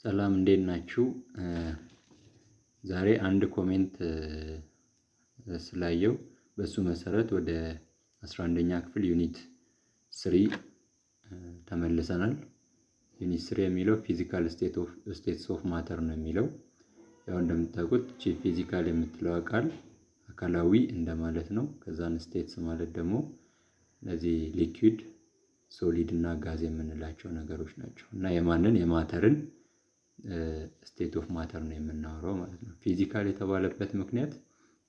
ሰላም እንዴት ናችሁ? ዛሬ አንድ ኮሜንት ስላየው በሱ መሰረት ወደ 11ኛ ክፍል ዩኒት 3 ተመልሰናል። ዩኒት 3 የሚለው ፊዚካል ስቴትስ ኦፍ ማተር ነው የሚለው። ያው እንደምታውቁት ፊዚካል የምትለው ቃል አካላዊ እንደማለት ነው። ከዛን ስቴትስ ማለት ደግሞ እነዚህ ሊኩዊድ፣ ሶሊድ እና ጋዝ የምንላቸው ነገሮች ናቸው እና የማተርን ስቴት ኦፍ ማተር ነው የምናወራው ማለት ነው። ፊዚካል የተባለበት ምክንያት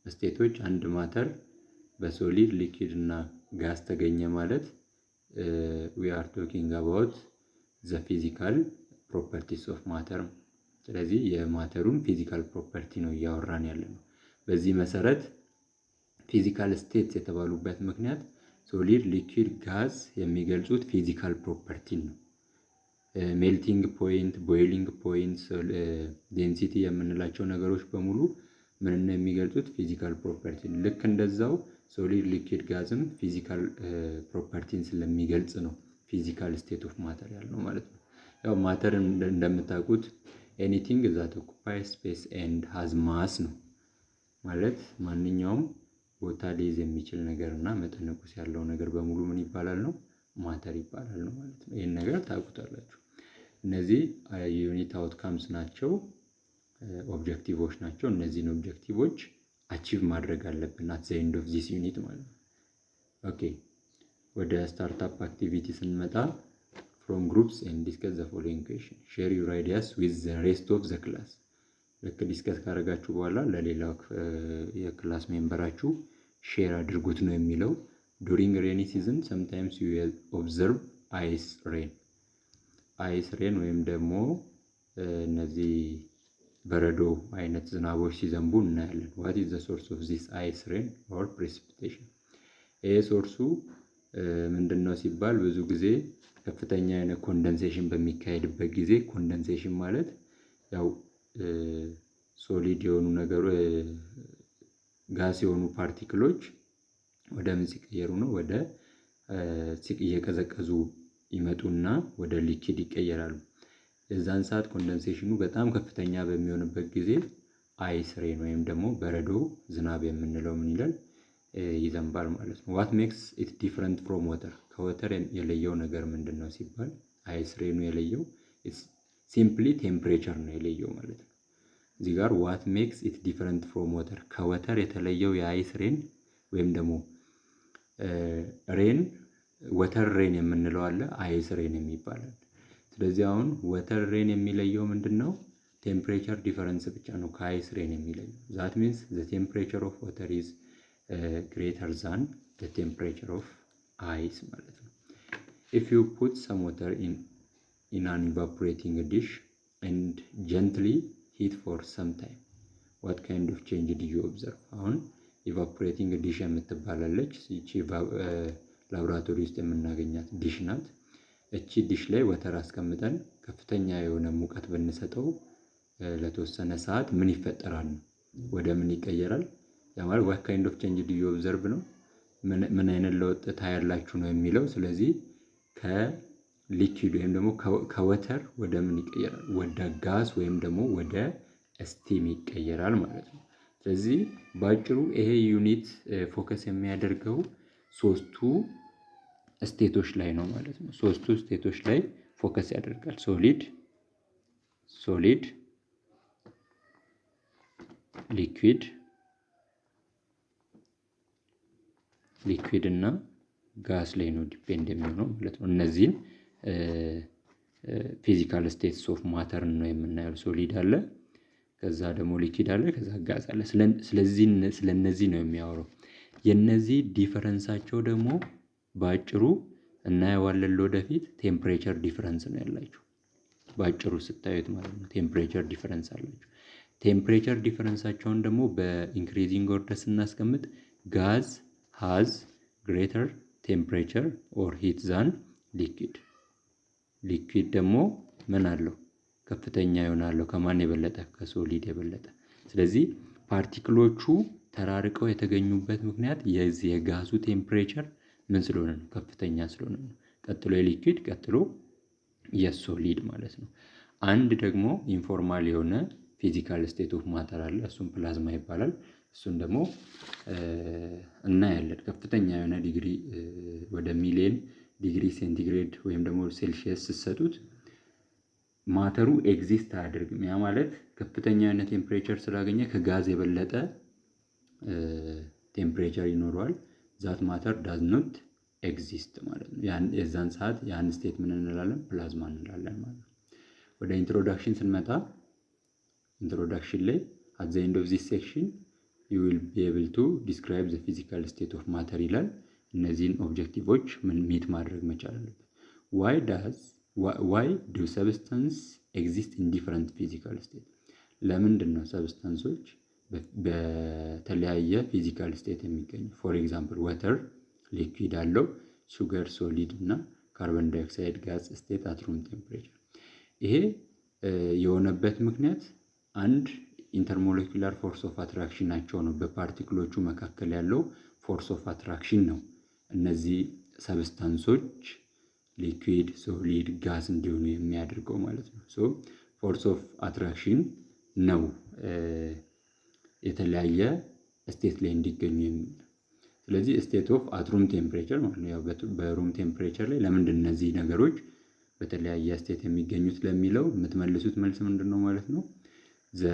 ስቴቶች አንድ ማተር በሶሊድ ሊኩዊድ እና ጋዝ ተገኘ ማለት we are talking about the physical properties of matter። ስለዚህ የማተሩን ፊዚካል ፕሮፐርቲ ነው እያወራን ያለነው። በዚህ መሰረት ፊዚካል ስቴትስ የተባሉበት ምክንያት ሶሊድ፣ ሊኩዊድ፣ ጋዝ የሚገልጹት ፊዚካል ፕሮፐርቲ ነው። ሜልቲንግ ፖይንት፣ ቦይሊንግ ፖይንት፣ ዴንሲቲ የምንላቸው ነገሮች በሙሉ ምን ነው የሚገልጹት? ፊዚካል ፕሮፐርቲ። ልክ እንደዛው ሶሊድ፣ ሊኩዊድ፣ ጋዝም ፊዚካል ፕሮፐርቲን ስለሚገልጽ ነው ፊዚካል ስቴት ኦፍ ማተር ያልነው ማለት ነው። ያው ማተር እንደምታውቁት ኤኒቲንግ ዛት ኦኩፓይ ስፔስ ኤንድ ሃዝ ማስ ነው ማለት ማንኛውም ቦታ ሊይዝ የሚችል ነገር እና መጠነ ቁስ ያለው ነገር በሙሉ ምን ይባላል ነው? ማተር ይባላል ነው ማለት ነው። ይሄን ነገር ታውቁታላችሁ። እነዚህ የዩኒት አውትካምስ ናቸው፣ ኦብጀክቲቮች ናቸው። እነዚህን ኦብጀክቲቮች አቺቭ ማድረግ አለብን አት ዘ ኤንድ ኦፍ ዚስ ዩኒት ማለት ነው። ኦኬ ወደ ስታርታፕ አክቲቪቲ ስንመጣ ፍሮም ግሩፕስ ኤንድ ዲስከስ ዘ ፎሎዊንግ ኩዌስችን ሼር ዩር አይዲያስ ዊዝ ዘ ሬስት ኦፍ ዘ ክላስ። ልክ ዲስከስ ካደረጋችሁ በኋላ ለሌላው የክላስ ሜምበራችሁ ሼር አድርጉት ነው የሚለው። ዱሪንግ ሬኒ ሲዝን ሰምታይምስ ዩ ኦብዘርቭ አይስ ሬን። አይስ ሬን ወይም ደግሞ እነዚህ በረዶ አይነት ዝናቦች ሲዘንቡ እናያለን። ዋት ኢዝ ዘ ሶርስ ኦፍ ዚስ አይስ ሬን ኦር ፕሬሲፒቴሽን? ይሄ ሶርሱ ምንድነው ሲባል ብዙ ጊዜ ከፍተኛ የሆነ ኮንደንሴሽን በሚካሄድበት ጊዜ፣ ኮንደንሴሽን ማለት ያው ሶሊድ የሆኑ ነገሮች ጋስ የሆኑ ፓርቲክሎች ወደ ምን ሲቀየሩ ነው? ወደ እየቀዘቀዙ ይመጡና ወደ ሊኪድ ይቀየራሉ። የዛን ሰዓት ኮንደንሴሽኑ በጣም ከፍተኛ በሚሆንበት ጊዜ አይስ ሬን ወይም ደግሞ በረዶ ዝናብ የምንለው ምን ይላል? ይዘንባል ማለት ነው። ዋት ሜክስ ኢት ዲፍረንት ፍሮም ወተር? ከወተር የለየው ነገር ምንድነው ሲባል አይስ ሬኑ የለየው ሲምፕሊ ቴምፕሬቸር ነው የለየው ማለት ነው። እዚህ ጋር ዋት ሜክስ ኢት ዲፍረንት ፍሮም ወተር፣ ከወተር የተለየው የአይስ ሬን ወይም ደግሞ ሬን ወተር ሬን የምንለው አለ፣ አይስ ሬን የሚባለው። ስለዚህ አሁን ወተር ሬን የሚለየው ምንድነው? ቴምፕሬቸር ዲፈረንስ ብቻ ነው ከአይስ ሬን የሚለየው። ዛት ሚንስ ዘ ቴምፕሬቸር ኦፍ ወተር ኢዝ ግሬተር ዛን ዘ ቴምፕሬቸር ኦፍ አይስ ማለት ነው። ኢፍ ዩ ፑት ሰም ወተር ኢን አን ኢቫፖሬቲንግ ዲሽ ኤንድ ጀንትሊ ሂት ፎር ሰም ታይም ዋት ካይንድ ኦፍ ቼንጅ ዱ ዩ ኦብዘርቭ? አሁን ኢቫፖሬቲንግ ዲሽ የምትባላለች ይቺ ላቦራቶሪ ውስጥ የምናገኛት ዲሽ ናት። እቺ ዲሽ ላይ ወተር አስቀምጠን ከፍተኛ የሆነ ሙቀት ብንሰጠው ለተወሰነ ሰዓት ምን ይፈጠራል? ወደ ምን ይቀየራል? ያ ማለት what kind of change do you observe ነው። ምን አይነት ለውጥ ታያላችሁ ነው የሚለው። ስለዚህ ከሊኩዊድ ወይም ደግሞ ከወተር ወደ ምን ይቀየራል? ወደ ጋዝ ወይም ደግሞ ወደ ስቲም ይቀየራል ማለት ነው። ስለዚህ ባጭሩ ይሄ ዩኒት ፎከስ የሚያደርገው ሶስቱ ስቴቶች ላይ ነው ማለት ነው። ሶስቱ ስቴቶች ላይ ፎከስ ያደርጋል። ሶሊድ፣ ሊኩዊድ እና ጋስ ላይ ነው ዲፔንድ የሚሆነው ማለት ነው። እነዚህን ፊዚካል ስቴትስ ኦፍ ማተር ነው የምናየው። ሶሊድ አለ፣ ከዛ ደግሞ ሊኩዊድ አለ፣ ከዛ ጋዝ አለ። ስለነዚህ ነው የሚያወራው። የነዚህ ዲፈረንሳቸው ደግሞ ባጭሩ እናየዋለን ወደፊት። ቴምፕሬቸር ዲፈረንስ ነው ያላቸው ባጭሩ ስታዩት ማለት ነው። ቴምፕሬቸር ዲፈረንስ አላቸው። ቴምፕሬቸር ዲፈረንሳቸውን ደግሞ በኢንክሪዚንግ ኦርደር ስናስቀምጥ ጋዝ ሃዝ ግሬተር ቴምፕሬቸር ኦር ሂት ዛን ሊኩዊድ። ሊኩዊድ ደግሞ ምን አለው? ከፍተኛ ይሆናል። ከማን የበለጠ? ከሶሊድ የበለጠ። ስለዚህ ፓርቲክሎቹ ተራርቀው የተገኙበት ምክንያት የዚህ የጋዙ ቴምፕሬቸር ምን ስለሆነ ነው? ከፍተኛ ስለሆነ ነው። ቀጥሎ የሊኩዊድ፣ ቀጥሎ የሶሊድ ማለት ነው። አንድ ደግሞ ኢንፎርማል የሆነ ፊዚካል ስቴት ኦፍ ማተር አለ። እሱም ፕላዝማ ይባላል። እሱን ደግሞ እናያለን። ከፍተኛ የሆነ ዲግሪ ወደ ሚሊየን ዲግሪ ሴንቲግሬድ ወይም ደግሞ ሴልሺየስ ስትሰጡት ማተሩ ኤግዚስት አያደርግም። ያ ማለት ከፍተኛ የሆነ ቴምፕሬቸር ስላገኘ ከጋዝ የበለጠ ቴምፕሬቸር ይኖረዋል። ዛት ማተር ዳዝ ኖት ኤግዚስት ማለት ነው። የዛን ሰዓት ያን ስቴት ምን እንላለን? ፕላዝማ እንላለን ማለት ነው። ወደ ኢንትሮዳክሽን ስንመጣ ኢንትሮዳክሽን ላይ at the end of this section you will be able to describe the physical state of matter ይላል። እነዚህን ኦብጀክቲቮች ሚት ማድረግ መቻል አለበት። why do substances exist in different physical state? ለምንድን ነው ሰብስታንሶች በተለያየ ፊዚካል ስቴት የሚገኙ? ፎር ኤግዛምፕል ወተር ሊኩዊድ አለው፣ ሹገር ሶሊድ እና ካርቦን ዳይኦክሳይድ ጋዝ ስቴት አት ሩም ቴምፕሬቸር። ይሄ የሆነበት ምክንያት አንድ ኢንተርሞሌኩላር ፎርስ ኦፍ አትራክሽን ናቸው ነው። በፓርቲክሎቹ መካከል ያለው ፎርስ ኦፍ አትራክሽን ነው እነዚህ ሰብስታንሶች ሊኩዊድ፣ ሶሊድ፣ ጋዝ እንዲሆኑ የሚያደርገው ማለት ነው። ሶ ፎርስ ኦፍ አትራክሽን ነው የተለያየ ስቴት ላይ እንዲገኙ የሚል። ስለዚህ ስቴት ኦፍ አት ሩም ቴምፕሬቸር ማለት ነው። ያው በሩም ቴምፕሬቸር ላይ ለምንድን እነዚህ ነገሮች በተለያየ ስቴት የሚገኙት ለሚለው የምትመልሱት መልስ ምንድን ነው ማለት ነው? the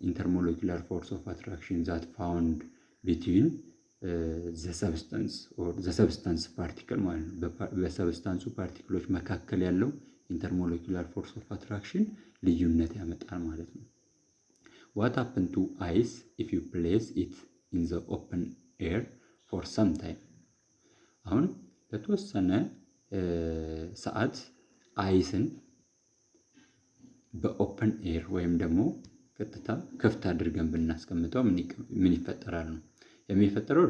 intermolecular force of attraction that found between the substance or the substance particle ማለት ነው። በሰብስታንሱ ፓርቲክሎች መካከል ያለው ኢንተርሞሌኩላር ፎርስ ኦፍ አትራክሽን ልዩነት ያመጣል ማለት ነው። what happened to ice if you place it in the open air for some time? አሁን ለተወሰነ ሰዓት አይስን በኦፕን ኤር ወይም ደግሞ ቀጥታ ክፍት አድርገን ብናስቀምጠው ምን ይፈጠራል ነው የሚፈጠረው?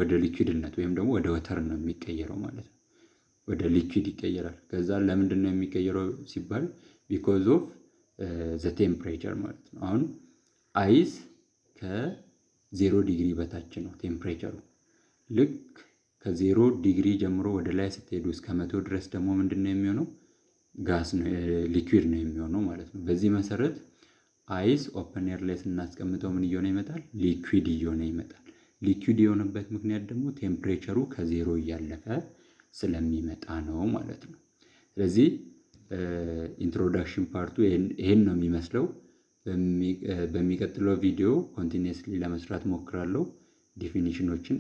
ወደ ሊኩዊድነት ወይም ደግሞ ወደ ወተር ነው የሚቀየረው ማለት ነው። ወደ ሊኩዊድ ይቀየራል። ከዛ ለምንድን ነው የሚቀየረው ሲባል ቢኮዝ ኦፍ ዘ ቴምፕሬቸር ማለት ነው። አሁን አይስ ከ0 ዲግሪ በታች ነው ቴምፕሬቸሩ። ልክ ከ0 ዲግሪ ጀምሮ ወደ ላይ ስትሄዱ እስከ 100 ድረስ ደግሞ ምንድን ነው የሚሆነው? ጋስ ነው፣ ሊኩዊድ ነው የሚሆነው ማለት ነው። በዚህ መሰረት አይስ ኦፕን ኤር ላይ ስናስቀምጠው ምን እየሆነ ይመጣል? ሊኩዊድ እየሆነ ይመጣል። ሊኩዊድ የሆነበት ምክንያት ደግሞ ቴምፕሬቸሩ ከ0 እያለፈ ስለሚመጣ ነው ማለት ነው። ስለዚህ ኢንትሮዳክሽን ፓርቱ ይሄን ነው የሚመስለው። በሚቀጥለው ቪዲዮ ኮንቲኒየስሊ ለመስራት ሞክራለሁ ዲፊኒሽኖችን